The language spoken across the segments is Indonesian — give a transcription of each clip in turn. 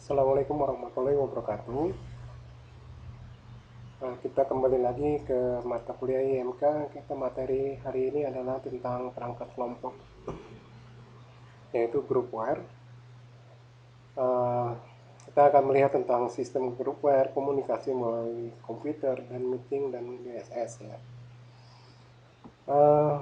Assalamualaikum warahmatullahi wabarakatuh. Kita kembali lagi ke mata kuliah IMK. Kita materi hari ini adalah tentang perangkat kelompok, yaitu groupware. Eh, kita akan melihat tentang sistem groupware, komunikasi melalui komputer, dan meeting dan DSS ya. Eh,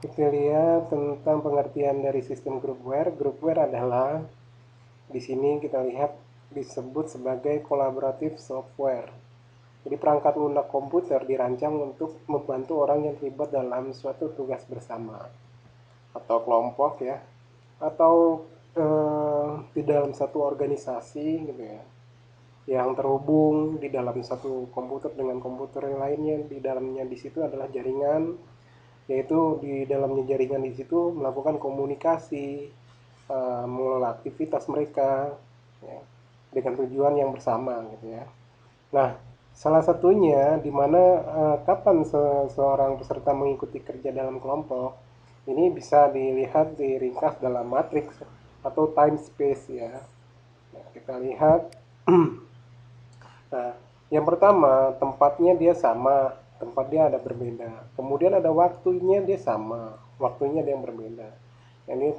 kita lihat tentang pengertian dari sistem groupware. Groupware adalah di sini kita lihat disebut sebagai collaborative software. Jadi perangkat lunak komputer dirancang untuk membantu orang yang terlibat dalam suatu tugas bersama atau kelompok ya, atau di dalam satu organisasi gitu ya, yang terhubung di dalam satu komputer dengan komputer yang lainnya. Di dalamnya di situ adalah jaringan, yaitu di dalamnya jaringan di situ melakukan komunikasi, mengelola aktivitas mereka ya, dengan tujuan yang bersama gitu ya. Nah, salah satunya di mana kapan seorang peserta mengikuti kerja dalam kelompok ini bisa dilihat diringkas dalam matriks atau time space ya. Nah, kita lihat. Nah, yang pertama tempatnya dia sama, tempat dia ada berbeda. Kemudian ada waktunya dia sama, waktunya dia yang berbeda. Ini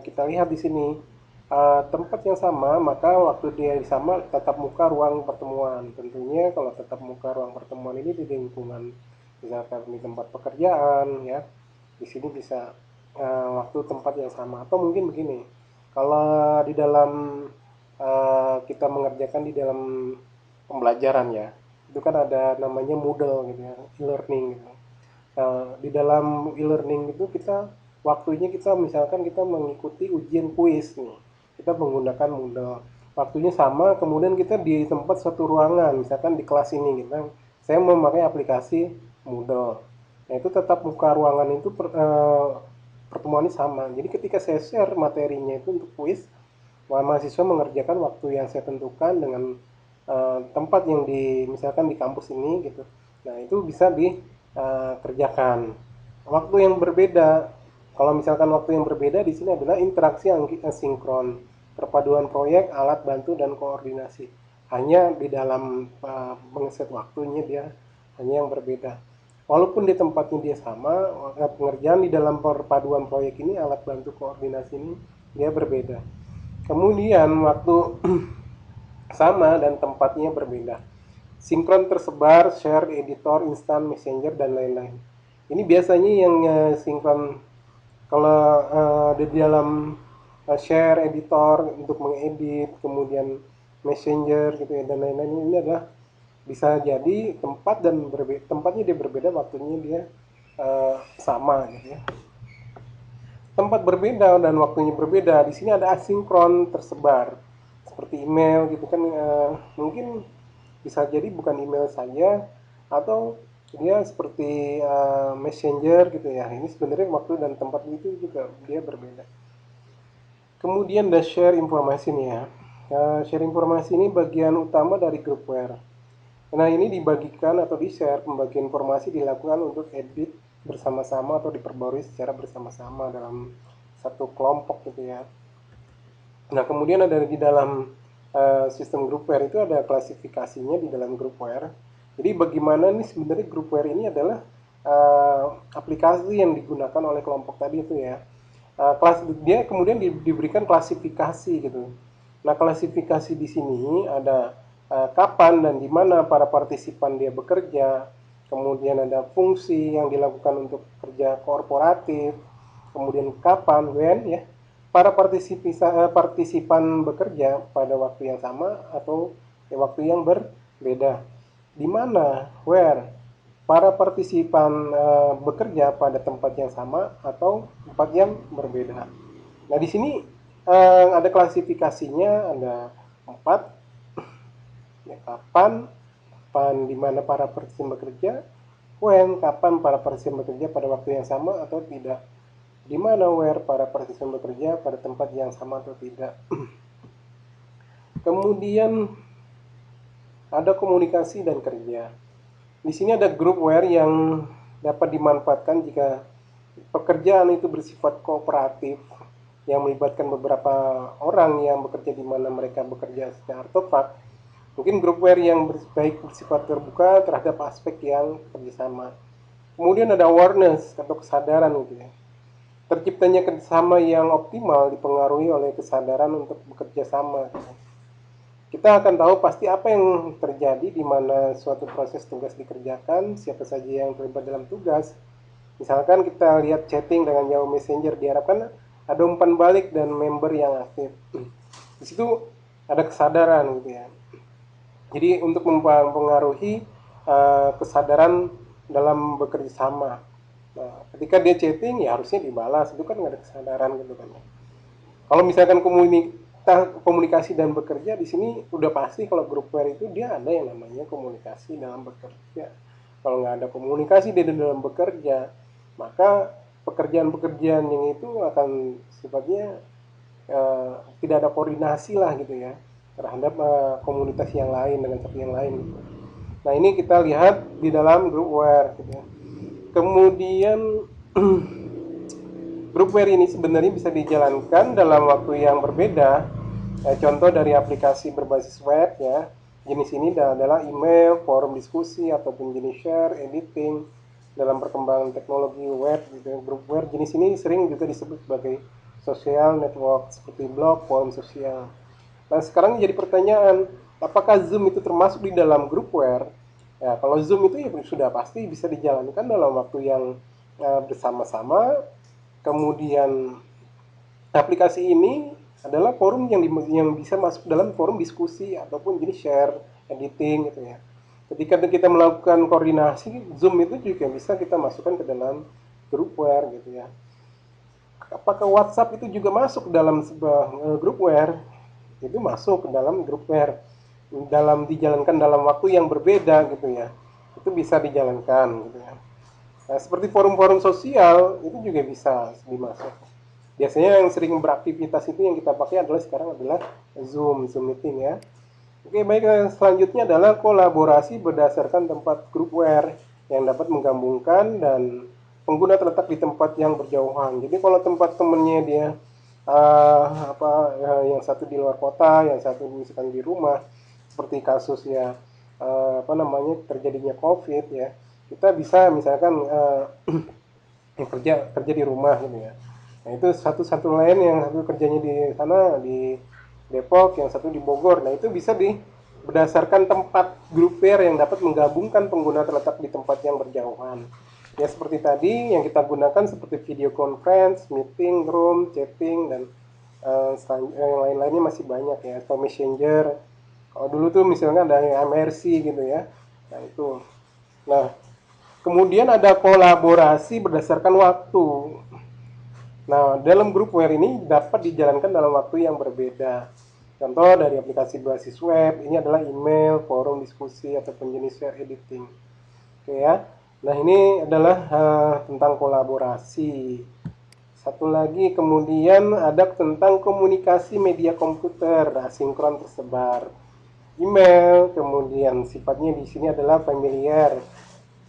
kita lihat di sini. Tempat yang sama, maka waktu dia sama tatap muka ruang pertemuan. Tentunya kalau tatap muka ruang pertemuan ini di lingkungan, misalkan di tempat pekerjaan ya, di sini bisa waktu tempat yang sama. Atau mungkin begini, kalau di dalam kita mengerjakan di dalam pembelajaran ya, itu kan ada namanya Moodle gitu ya, e-learning gitu. Di dalam e-learning itu kita waktunya, kita misalkan kita mengikuti ujian kuis nih, kita menggunakan Moodle, waktunya sama, kemudian kita di tempat satu ruangan, misalkan di kelas ini gitu, saya memakai aplikasi Moodle. Nah itu tetap muka ruangan itu pertemuannya sama. Jadi ketika saya share materinya itu untuk kuis, mahasiswa mengerjakan waktu yang saya tentukan dengan tempat yang misalkan di kampus ini gitu. Nah itu bisa dikerjakan waktu yang berbeda. Kalau misalkan waktu yang berbeda di sini adalah interaksi yang asinkron, perpaduan proyek, alat bantu dan koordinasi. Hanya di dalam mengeset waktunya dia hanya yang berbeda. Walaupun di tempatnya dia sama, pengerjaan di dalam perpaduan proyek ini, alat bantu koordinasi ini dia berbeda. Kemudian waktu sama dan tempatnya berbeda. Sinkron tersebar, share, editor, instant messenger dan lain-lain. Ini biasanya yang sinkron kalau di dalam share, editor untuk mengedit, kemudian messenger gitu ya dan lain-lain, ini adalah bisa jadi tempat dan berbeda, tempatnya dia berbeda, waktunya dia sama gitu ya. Tempat berbeda dan waktunya berbeda. Di sini ada asinkron tersebar seperti email gitu kan, mungkin bisa jadi bukan email saja, atau dia seperti messenger gitu ya. Ini sebenarnya waktu dan tempat itu juga dia berbeda. Kemudian ada share informasi nih ya. Share informasi ini bagian utama dari groupware. Nah ini dibagikan atau di-share, pembagian informasi dilakukan untuk edit bersama-sama atau diperbarui secara bersama-sama dalam satu kelompok gitu ya. Nah kemudian ada di dalam sistem groupware itu ada klasifikasinya di dalam groupware. Jadi bagaimana nih sebenarnya groupware ini adalah aplikasi yang digunakan oleh kelompok tadi itu ya. Dia kemudian diberikan klasifikasi gitu. Nah klasifikasi di sini ada kapan dan di mana para partisipan dia bekerja, kemudian ada fungsi yang dilakukan untuk kerja korporatif, kemudian kapan, when ya, para partisipan bekerja pada waktu yang sama atau waktu yang berbeda. Di mana, where, para partisipan bekerja pada tempat yang sama atau tempat yang berbeda. Nah di sini ada klasifikasinya, ada 4 ya, kapan, kapan di mana para partisipan bekerja, when, kapan para partisipan bekerja pada waktu yang sama atau tidak, di mana where para partisipan bekerja pada tempat yang sama atau tidak. Kemudian ada komunikasi dan kerja. Di sini ada grup where yang dapat dimanfaatkan jika pekerjaan itu bersifat kooperatif yang melibatkan beberapa orang yang bekerja di mana mereka bekerja secara artefak, mungkin groupware yang baik bersifat terbuka terhadap aspek yang kerjasama. Kemudian ada awareness atau kesadaran gitu ya. Terciptanya kerjasama yang optimal dipengaruhi oleh kesadaran untuk bekerja sama. Gitu. Kita akan tahu pasti apa yang terjadi di mana suatu proses tugas dikerjakan, siapa saja yang terlibat dalam tugas. Misalkan kita lihat chatting dengan Yahoo Messenger, diharapkan ada umpan balik dan member yang aktif. Di situ ada kesadaran gitu ya. Jadi untuk mempengaruhi kesadaran dalam bekerja sama. Nah, ketika dia chatting ya harusnya dibalas, itu kan nggak ada kesadaran gitu kan. Kalau misalkan komunikasi dan bekerja di sini udah pasti kalau groupware itu dia ada yang namanya komunikasi dalam bekerja. Kalau nggak ada komunikasi di dalam bekerja, maka pekerjaan-pekerjaan yang itu akan sifatnya tidak ada koordinasi lah gitu ya terhadap komunitas yang lain dengan satu yang lain gitu. Nah ini kita lihat di dalam groupware gitu ya. Kemudian groupware ini sebenarnya bisa dijalankan dalam waktu yang berbeda. Contoh dari aplikasi berbasis web ya. Jenis ini adalah email, forum diskusi ataupun jenis share, editing dalam perkembangan teknologi web gitu. Groupware jenis ini sering juga disebut sebagai social network seperti blog, forum sosial. Nah, sekarang jadi pertanyaan, apakah Zoom itu termasuk di dalam groupware? Ya, kalau Zoom itu ya sudah pasti bisa dijalankan dalam waktu yang bersama-sama. Kemudian aplikasi ini adalah forum yang bisa masuk dalam forum diskusi ataupun jenis share, editing gitu ya. Ketika kita melakukan koordinasi, Zoom itu juga bisa kita masukkan ke dalam groupware gitu ya. Apakah WhatsApp itu juga masuk dalam sebuah groupware? Itu masuk ke dalam groupware. Dalam dijalankan dalam waktu yang berbeda gitu ya. Itu bisa dijalankan gitu ya. Nah, seperti forum-forum sosial itu juga bisa dimasuk. Biasanya yang sering beraktivitas itu yang kita pakai adalah sekarang adalah Zoom meeting ya. Oke, baik, selanjutnya adalah kolaborasi berdasarkan tempat groupware yang dapat menggabungkan dan pengguna terletak di tempat yang berjauhan. Jadi kalau tempat temennya dia yang satu di luar kota, yang satu misalkan di rumah, seperti kasus ya terjadinya COVID ya, kita bisa misalkan kerja di rumah gitu ya. Nah itu satu lain yang satu kerjanya di sana di Depok, yang satu di Bogor. Nah itu bisa berdasarkan tempat groupware yang dapat menggabungkan pengguna terletak di tempat yang berjauhan. Ya seperti tadi yang kita gunakan seperti video conference, meeting room, chatting dan yang lain-lainnya masih banyak ya. Atau messenger. Kalau dulu tuh misalnya ada MRC gitu ya. Nah itu. Nah kemudian ada kolaborasi berdasarkan waktu. Nah, dalam groupware ini dapat dijalankan dalam waktu yang berbeda. Contoh dari aplikasi berbasis web, ini adalah email, forum diskusi, ataupun jenis share editing. Oke ya. Nah, ini adalah tentang kolaborasi. Satu lagi kemudian ada tentang komunikasi media komputer asinkron tersebar. Email, kemudian sifatnya di sini adalah familiar.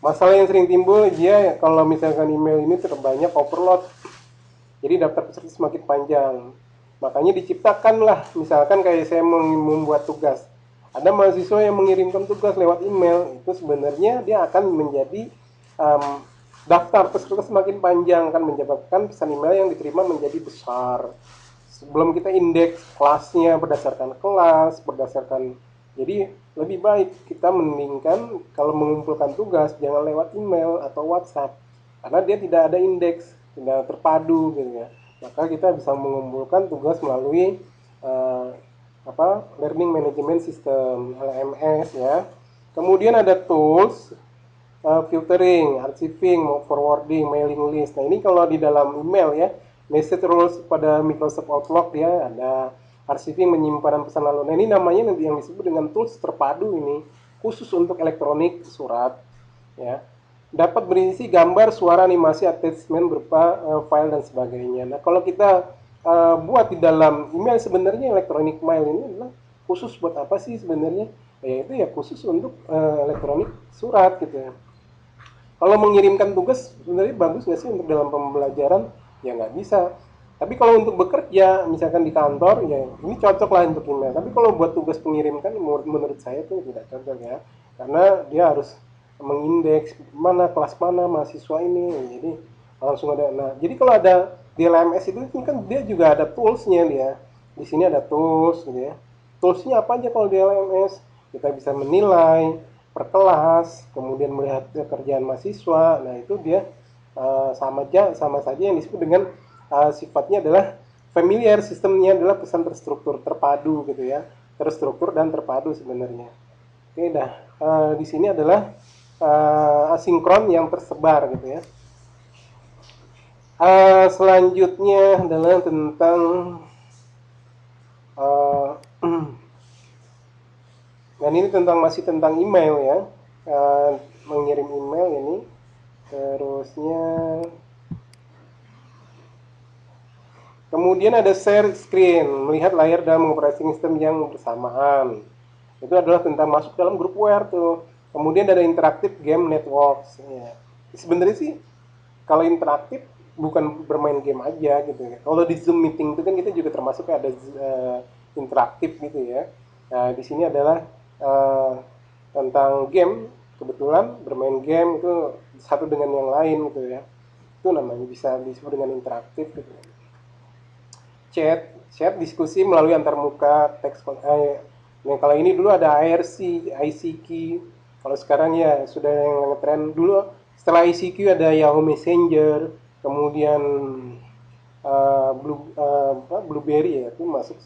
Masalah yang sering timbul dia kalau misalkan email ini terbanyak overload. Jadi daftar peserta semakin panjang. Makanya diciptakanlah, misalkan kayak saya membuat tugas. Ada mahasiswa yang mengirimkan tugas lewat email, itu sebenarnya dia akan menjadi daftar peserta semakin panjang, kan menyebabkan pesan email yang diterima menjadi besar. Sebelum kita indeks kelasnya berdasarkan kelas, berdasarkan jadi lebih baik kita mendingkan kalau mengumpulkan tugas jangan lewat email atau WhatsApp karena dia tidak ada indeks, tidak terpadu gitu ya. Maka kita bisa mengumpulkan tugas melalui Learning Management System LMS ya. Kemudian ada tools filtering, archiving, forwarding, mailing list. Nah ini kalau di dalam email ya, message rules pada Microsoft Outlook dia ada archiving penyimpanan pesan lalu. Nah ini namanya yang disebut dengan tools terpadu ini khusus untuk elektronik surat ya. Dapat berisi gambar, suara, animasi, attachment berupa file dan sebagainya. Nah kalau kita buat di dalam email sebenarnya elektronik mail ini adalah khusus buat apa sih sebenarnya? Yaitu ya khusus untuk elektronik surat gitu ya. Kalau mengirimkan tugas sebenarnya bagus nggak sih untuk dalam pembelajaran? Ya nggak bisa. Tapi kalau untuk bekerja, misalkan di kantor, ya ini cocok lah untuk email. Tapi kalau buat tugas pengirim kan menurut saya tuh tidak cocok ya. Karena dia harus mengindeks mana kelas mana mahasiswa ini. Jadi langsung ada. Nah, jadi kalau ada di LMS itu kan dia juga ada toolsnya dia. Di sini ada tools gitu ya. Toolsnya apa aja kalau di LMS? Kita bisa menilai per kelas, kemudian melihat kerjaan mahasiswa. Nah, itu dia sama saja yang disebut dengan sifatnya adalah familiar, sistemnya adalah pesan terstruktur, terpadu gitu ya, terstruktur dan terpadu sebenarnya. Oke, dah di sini adalah asinkron yang tersebar gitu ya. Selanjutnya adalah tentang uh, dan ini masih tentang email ya, mengirim email ini. Terusnya kemudian ada share screen, melihat layar dalam operating system yang bersamaan. Itu adalah tentang masuk dalam grup WARE tuh. Kemudian ada interactive game networks. Ya. Sebenarnya sih kalau interaktif bukan bermain game aja gitu ya. Kalau di Zoom meeting itu kan kita juga termasuk ada interaktif gitu ya. Nah, di sini adalah uh, tentang game, kebetulan bermain game itu satu dengan yang lain gitu ya. Itu namanya bisa disebut dengan interaktif gitu. Chat diskusi melalui antarmuka teks. Nah, kalau ini dulu ada IRC, ICQ. Kalau sekarang ya sudah yang ngetren dulu. Setelah ICQ ada Yahoo Messenger, kemudian Blueberry ya itu masuk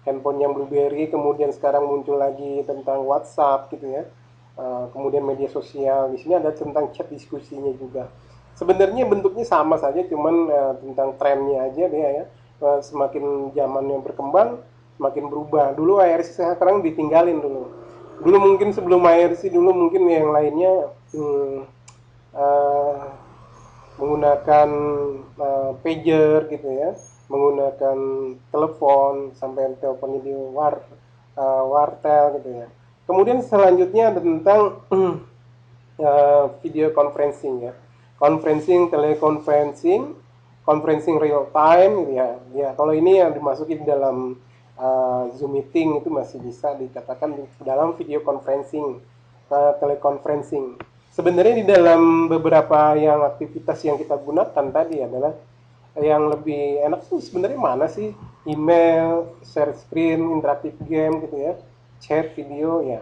handphone yang Blueberry, kemudian sekarang muncul lagi tentang WhatsApp gitu ya. Kemudian media sosial. Di sini ada tentang chat diskusinya juga. Sebenarnya bentuknya sama saja, cuman tentang trennya aja deh ya. Semakin zaman yang berkembang, semakin berubah. Dulu IRC sekarang ditinggalin dulu. Dulu mungkin sebelum IRC dulu mungkin yang lainnya uh, menggunakan pager gitu ya, menggunakan telepon sampai teleponnya di wartel gitu ya. Kemudian selanjutnya ada tentang video conferencing ya, conferencing, teleconferencing, conferencing real time gitu ya. Ya kalau ini yang dimasuki dalam Zoom meeting itu masih bisa dikatakan dalam video conferencing, teleconferencing. Sebenarnya di dalam beberapa yang aktivitas yang kita gunakan tadi adalah yang lebih enak tuh sebenarnya mana sih? Email, share screen, interaktif game gitu ya, chat, video ya.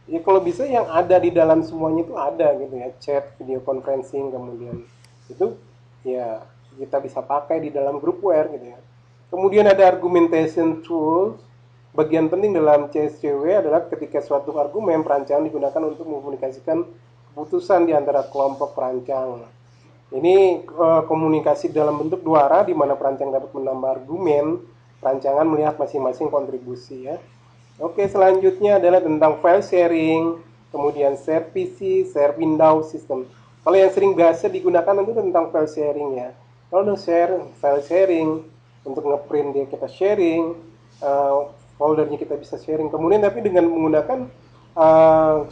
Ya kalau bisa yang ada di dalam semuanya itu ada gitu ya, chat, video conferencing, kemudian itu ya kita bisa pakai di dalam grup WARE gitu ya. Kemudian ada argumentation tools. Bagian penting dalam CSCW adalah ketika suatu argumen perancangan digunakan untuk mengkomunikasikan keputusan di antara kelompok perancang. Ini komunikasi dalam bentuk dua arah di mana perancang dapat menambah argumen, perancangan melihat masing-masing kontribusi ya. Oke, selanjutnya adalah tentang file sharing, kemudian share PC, share window system. Kalau yang sering biasa digunakan itu tentang file sharing ya. Kalau udah share, file sharing, untuk ngeprint dia kita sharing, foldernya kita bisa sharing. Kemudian tapi dengan menggunakan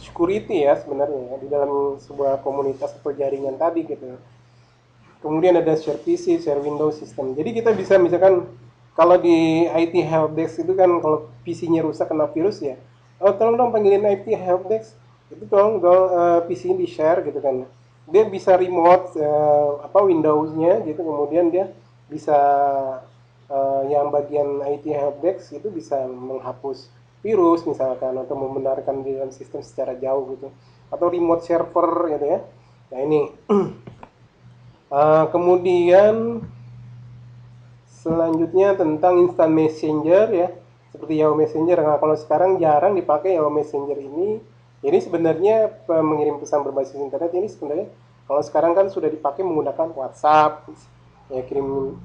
security ya sebenarnya ya, di dalam sebuah komunitas atau jaringan tadi gitu. Kemudian ada share PC, share Windows system. Jadi kita bisa misalkan kalau di IT helpdesk itu kan kalau PC-nya rusak kena virus ya, oh tolong dong panggilin IT helpdesk, itu tolong PC-nya di share gitu kan. Dia bisa remote Windows-nya gitu, kemudian dia bisa yang bagian IT helpdesk itu bisa menghapus virus misalkan atau membenarkan di dalam sistem secara jauh gitu, atau remote server gitu ya. Nah ini kemudian selanjutnya tentang instant messenger ya, seperti Yahoo Messenger. Nah, kalau sekarang jarang dipakai Yahoo Messenger ini. Ini sebenarnya mengirim pesan berbasis internet ini sebenarnya kalau sekarang kan sudah dipakai menggunakan WhatsApp, ya kirim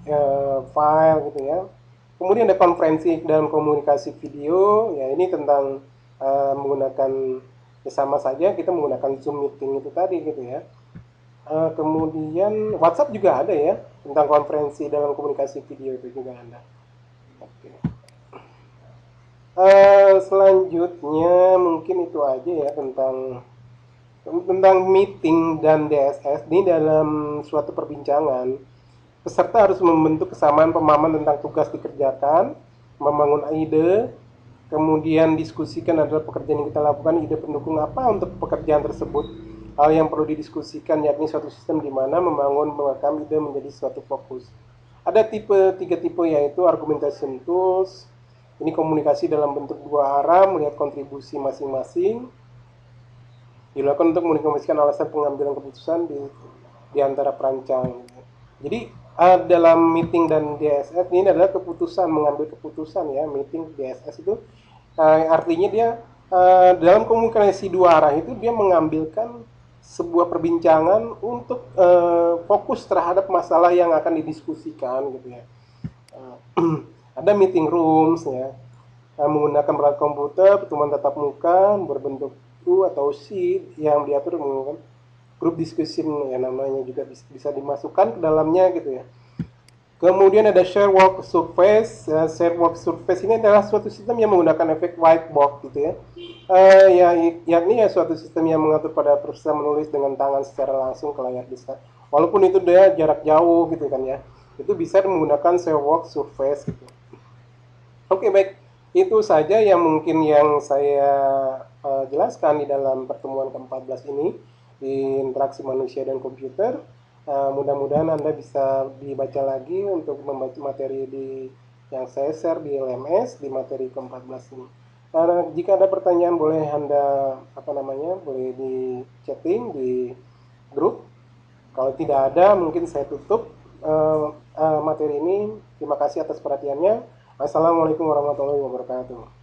file gitu ya. Kemudian ada konferensi dalam komunikasi video, ya ini tentang menggunakan ya sama saja kita menggunakan Zoom meeting itu tadi gitu ya. Kemudian WhatsApp juga ada ya, tentang konferensi dalam komunikasi video itu juga ada. Oke. Selanjutnya mungkin itu aja ya tentang meeting dan DSS ini dalam suatu perbincangan. peserta harus membentuk kesamaan pemahaman tentang tugas dikerjakan, membangun ide, kemudian diskusikan adalah pekerjaan yang kita lakukan, ide pendukung apa untuk pekerjaan tersebut. Hal yang perlu didiskusikan yakni suatu sistem di mana membangun merekam ide menjadi suatu fokus. Ada tiga tipe yaitu argumentation tools. Ini komunikasi dalam bentuk dua arah, melihat kontribusi masing-masing. Dilakukan untuk menginformasikan alasan pengambilan keputusan di antara perancang. Jadi dalam meeting dan DSS ini adalah keputusan, mengambil keputusan ya. Meeting DSS itu artinya dia dalam komunikasi dua arah itu dia mengambilkan sebuah perbincangan untuk fokus terhadap masalah yang akan didiskusikan gitu ya. Ada meeting rooms ya, menggunakan perangkat komputer, pertemuan tatap muka berbentuk atau sheet yang diatur menggunakan group discussion ya, namanya juga bisa dimasukkan ke dalamnya gitu ya. Kemudian ada share work surface. Share work surface ini adalah suatu sistem yang menggunakan efek whiteboard gitu ya. Yakni ya suatu sistem yang mengatur pada peserta menulis dengan tangan secara langsung ke layar besar. Walaupun itu dia jarak jauh gitu kan ya. Itu bisa menggunakan share work surface gitu. Oke, baik. Itu saja yang mungkin yang saya jelaskan di dalam pertemuan ke-14 ini di interaksi manusia dan komputer. Mudah-mudahan Anda bisa dibaca lagi untuk membaca materi yang saya share di LMS di materi ke-14 ini. Jika ada pertanyaan boleh Anda boleh di chatting di grup. Kalau tidak ada mungkin saya tutup materi ini. Terima kasih atas perhatiannya. Assalamualaikum warahmatullahi wabarakatuh.